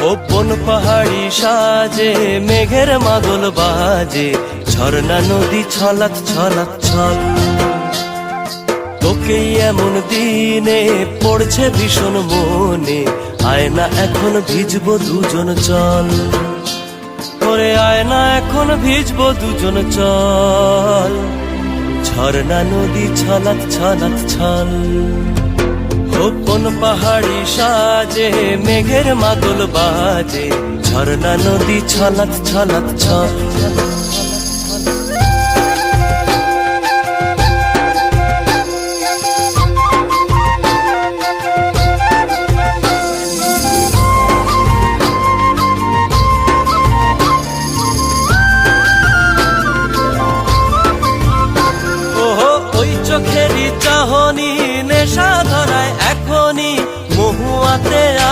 Open পাহাড়ি সাজে মেঘের মাদল বাজে, ঝর্ণা নদী ছলাৎ ছলাৎ ছল। তোকেই এমন দিনে পড়ছে ভীষণ মনে, আয়না এখন ভিজবো দুজন চল। করে আয়না এখন ভিজবো দুজন চল, ঝর্ণা নদী ছলাৎ ছলাৎ ছল। ওপন পাহাড়ি সাজে মেঘের মাদল বাজে, ঝর্ণা নদী ছলাৎ ছলাৎ ছল।